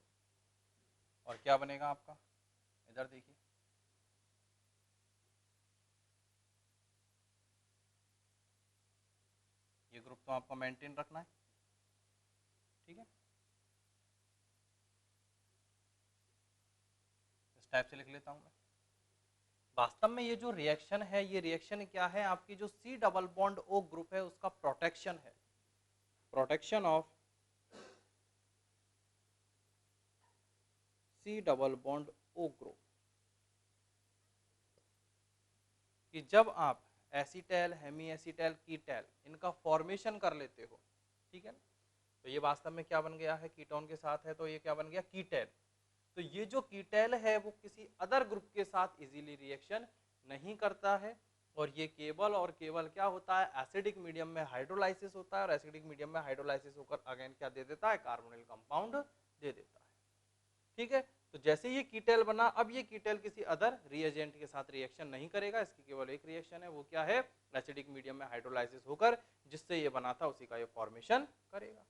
और क्या बनेगा आपका, इधर देखिए ये ग्रुप तो आपको मेंटेन रखना है, ठीक है, स्टेप से लिख लेता हूँ मैं। वास्तव में ये जो रिएक्शन है, ये रिएक्शन क्या है, आपकी जो C double bond O group है उसका प्रोटेक्शन है, protection of C double bond O group, कि जब आप एसीटैल, हेमी एसीटैल, कीटैल, इनका फॉर्मेशन कर लेते हो, ठीक है ना। तो ये वास्तव में क्या बन गया है, कीटोन के साथ है तो ये क्या बन गया, कीटैल। तो ये जो कीटैल है वो किसी अदर ग्रुप के साथ इजीली रिएक्शन नहीं करता है, और ये केवल और केवल क्या होता है, एसिडिक मीडियम में हाइड्रोलाइसिस होता है, और एसिडिक मीडियम में हाइड्रोलाइसिस होकर अगेन क्या दे देता है, कार्बोनिल कंपाउंड दे देता है, ठीक है। तो जैसे ये कीटैल बना, अब ये कीटैल किसी अदर रिएजेंट के साथ रिएक्शन नहीं करेगा, इसकी केवल एक रिएक्शन है, वो क्या है, एसिडिक मीडियम में हाइड्रोलाइसिस होकर जिससे ये बना था उसी का ये फॉर्मेशन करेगा।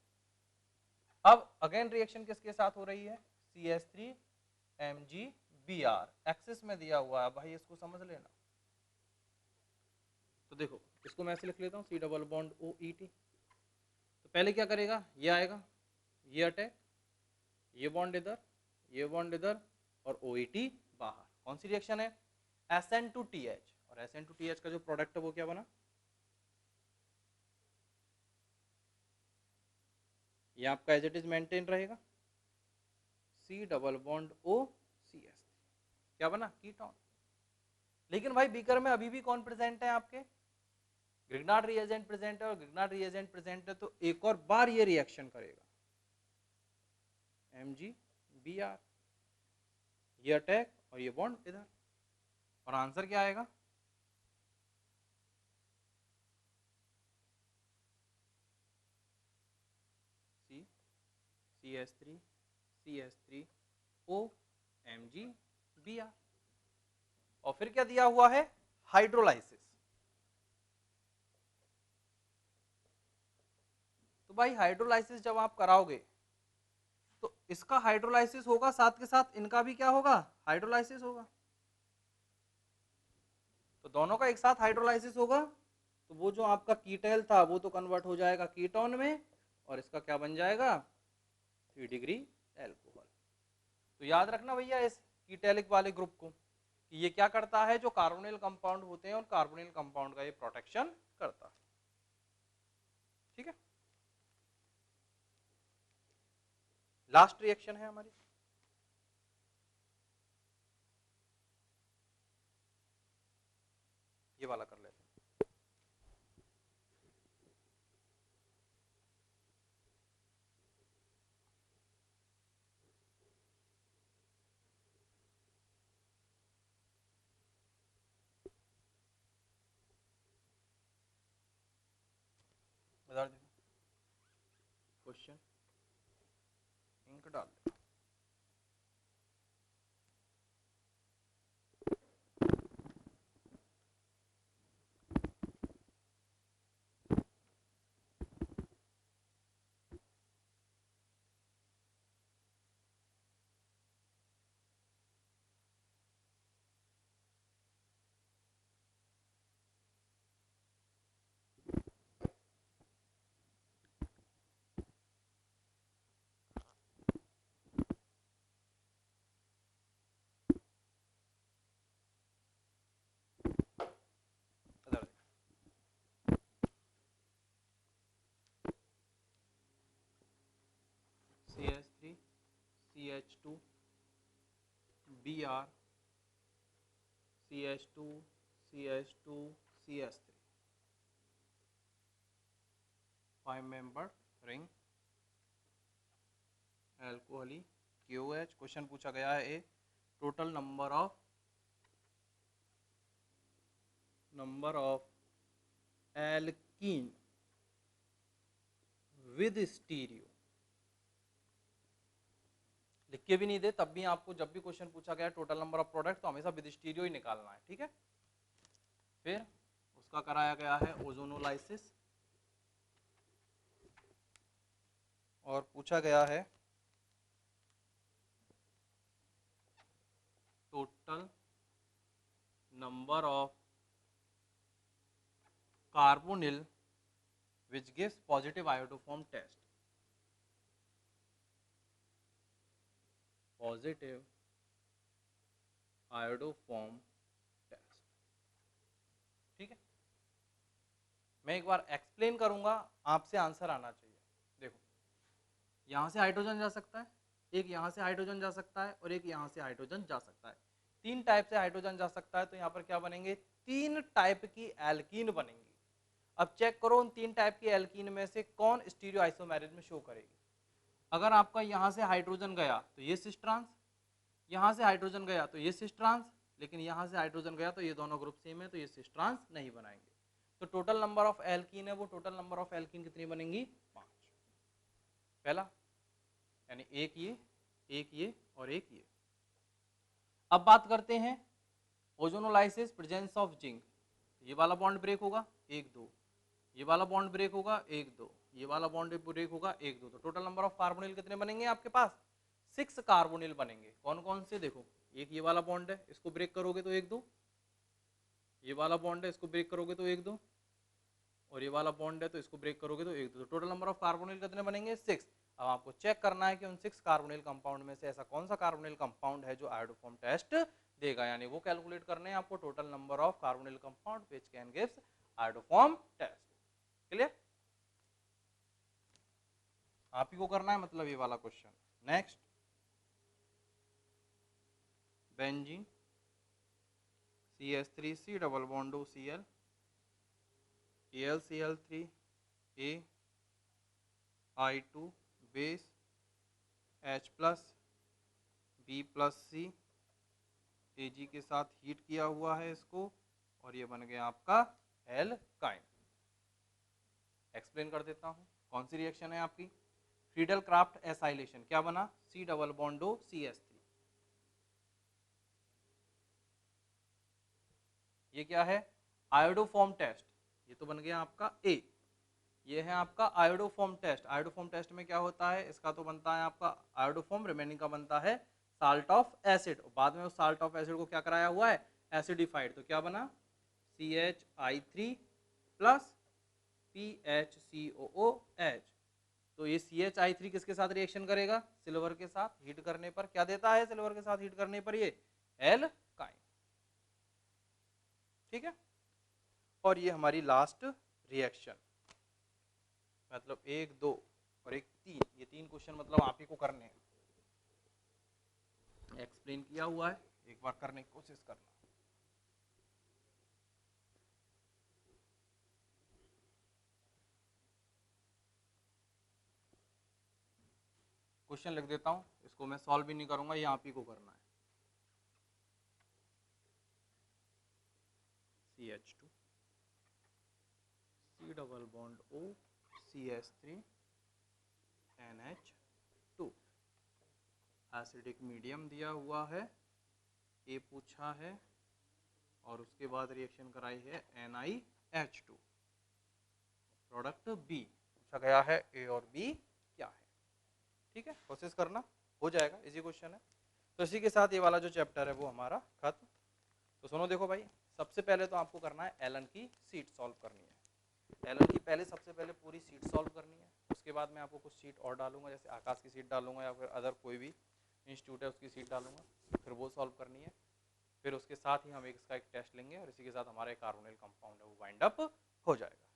अब अगेन रिएक्शन किसके साथ हो रही है, CH3Mg Br, एक्सिस में दिया हुआ है भाई, इसको समझ लेना। तो देखो इसको मैं ऐसे लिख लेता हूँ, C डबल बॉन्ड OET। तो पहले क्या करेगा, ये आएगा, ये अटैक, ये बॉन्ड इधर, ये बॉन्ड इधर, और OET बाहर। कौन सी रिएक्शन है, SN2TH, और SN2TH का जो प्रोडक्ट है वो क्या बना, ये आपका एज इट इज मेंटेन रहेगा, C डबल बॉन्ड OCH, क्या बना, कीटोन। लेकिन भाई बीकर में अभी भी कौन प्रेजेंट है, आपके ग्रिग्नार्ड रिएजेंट प्रेजेंट है, और ग्रिग्नार्ड रिएजेंट प्रेजेंट है तो एक और बार ये रिएक्शन करेगा, MgBr, ये अटैक और ये बॉन्ड इधर, और आंसर क्या आएगा, CH3CH3OMgBr। और फिर क्या दिया हुआ है, हाइड्रोलाइसिस। तो भाई हाइड्रोलाइसिस जब आप कराओगे तो इसका हाइड्रोलाइसिस होगा, साथ के साथ इनका भी क्या होगा, हाइड्रोलाइसिस होगा। तो दोनों का एक साथ हाइड्रोलाइसिस होगा, तो वो जो आपका कीटैल था वो तो कन्वर्ट हो जाएगा कीटोन में, और इसका क्या बन जाएगा, 3 डिग्री एल्कोहल। तो याद रखना भैया इस कीटैलिक वाले ग्रुप को, कि ये क्या करता है, जो कार्बोनिल कंपाउंड होते हैं और कार्बोनिल कंपाउंड का ये प्रोटेक्शन करता है, ठीक है। लास्ट रिएक्शन है हमारी, ये वाला कर लेते हैं। बता दे क्वेश्चन, इंक डाल दे। बता दे। CH3 CH2 Br CH2 CH2 CH3, 5 membered ring एल्कोहली QH। क्वेश्चन पूछा गया है ए, total number of alkene with stereo. लिख के भी नहीं दे तब भी आपको जब भी क्वेश्चन पूछा गया टोटल नंबर ऑफ प्रोडक्ट तो हमेशा विद स्टीरियो ही निकालना है, ठीक है। फिर उसका कराया गया है ओजोनोलाइसिस, और पूछा गया है total number of carbonyl which gives positive iodoform test, positive iodoform test, ठीक है। मैं एक बार एक्सप्लेन करूंगा, आपसे आंसर आना चाहिए। देखो यहां से हाइड्रोजन जा सकता है, एक यहां से हाइड्रोजन जा सकता है, और एक यहां से हाइड्रोजन जा सकता है। 3 टाइप से हाइड्रोजन जा सकता है, तो यहाँ पर क्या बनेंगे, 3 टाइप की एल्कीन बनेंगी। अब चेक करो उन 3 टाइप की एल्कीन में से कौन स्टीरियो आइसोमेरिज्म में शो करेगी। अगर आपका यहाँ से हाइड्रोजन गया तो ये सिस ट्रांस, यहाँ से हाइड्रोजन गया तो ये सिस ट्रांस, लेकिन यहाँ से हाइड्रोजन गया तो ये दोनों ग्रुप सेम है, तो ये सिस ट्रांस नहीं बनाएंगे। तो टोटल नंबर ऑफ एल्कीन है, वो टोटल नंबर ऑफ एल्कीन कितनी बनेंगी, 5। पहला यानी एक ये और एक ये। अब बात करते हैं ओजोनोलाइसिस, प्रेजेंस ऑफ जिंक। ये वाला बॉन्ड ब्रेक होगा 1 2, ये वाला बॉन्ड ब्रेक होगा 1 2, ये वाला बॉन्ड ब्रेक होगा 1 2। तो टोटल नंबर ऑफ कार्बोनिल कितने बनेंगे आपके पास, 6 कार्बोनिल बनेंगे। कौन कौन से, देखो एक ये वाला बॉन्ड है, इसको ब्रेक करोगे तो 1 2, ये वाला बॉन्ड है, इसको ब्रेक करोगे तो 1 2, और ये वाला बॉन्ड है तो इसको ब्रेक करोगे तो 1 2। तो टोटल नंबर ऑफ कार्बोनिल कितने बनेंगे, 6। अब आपको चेक करना है कि उन 6 कार्बोनिल कंपाउंड में से ऐसा कौन सा कार्बोनिल कंपाउंड है जो आयोडोफॉर्म टेस्ट देगा, यानी वो कैलकुलेट करने हैं आपको total number of carbonyl compound which can gives iodoform test. Clear, आप ही को करना है, मतलब ये वाला question. Next, benzene CH3C double bond O Cl AlCl3 A I2 base H plus B plus C Ag के साथ हीट किया हुआ है इसको, और ये बन गया आपका एल्काइन। एक्सप्लेन कर देता हूँ कौन सी रिएक्शन है आपकी, फ्रीडल क्राफ्ट एसाइलेशन। क्या बना, C double bond O CH3। ये क्या है, आयोडोफॉर्म टेस्ट। ये तो बन गया आपका A। ये है आपका आयोडोफॉर्म टेस्ट। आयोडोफॉर्म टेस्ट में क्या होता है, इसका तो बनता है आपका आयोडोफॉर्म, रिमेनिंग का बनता है साल्ट ऑफ एसिड। बाद में उस साल्ट ऑफ एसिड को क्या कराया हुआ है, एसिडिफाइड। तो क्या बना, CHI3 प्लस PHCOOH। तो ये CHI3 किसके साथ रिएक्शन करेगा, सिल्वर के साथ। हीट करने पर क्या देता है, सिल्वर के साथ हीट करने पर ये एल्काइन। ठीक है, और ये हमारी लास्ट रिएक्शन, मतलब 1 2 और 1 3, ये 3 क्वेश्चन मतलब आप ही को करने हैं। एक्सप्लेन किया हुआ है, एक बार करने की कोशिश करना। क्वेश्चन लिख देता हूं, इसको मैं सॉल्व भी नहीं करूंगा, ये आप ही को करना है। CH2 C double bond O CH3 NH2। Acidic medium दिया हुआ है, A पूछा है, और उसके बाद रिएक्शन कराई है NiH2। प्रोडक्ट B पूछा गया है, A और B क्या है। ठीक है, कोशिश करना, हो जाएगा, इजी क्वेश्चन है। तो इसी के साथ ये वाला जो चैप्टर है वो हमारा खत्म। तो सुनो, देखो भाई, सबसे पहले तो आपको करना है एलन की सीट सॉल्व करनी है। एलन की सबसे पहले पूरी सीट सॉल्व करनी है। उसके बाद मैं आपको कुछ सीट और डालूंगा, जैसे आकाश की सीट डालूंगा या फिर अदर कोई भी इंस्टीट्यूट है उसकी सीट डालूंगा, फिर वो सॉल्व करनी है। फिर उसके साथ ही हम इसका एक टेस्ट लेंगे, और इसी के साथ हमारा एक कार्बोनिल कंपाउंड है वो वाइंड अप हो जाएगा।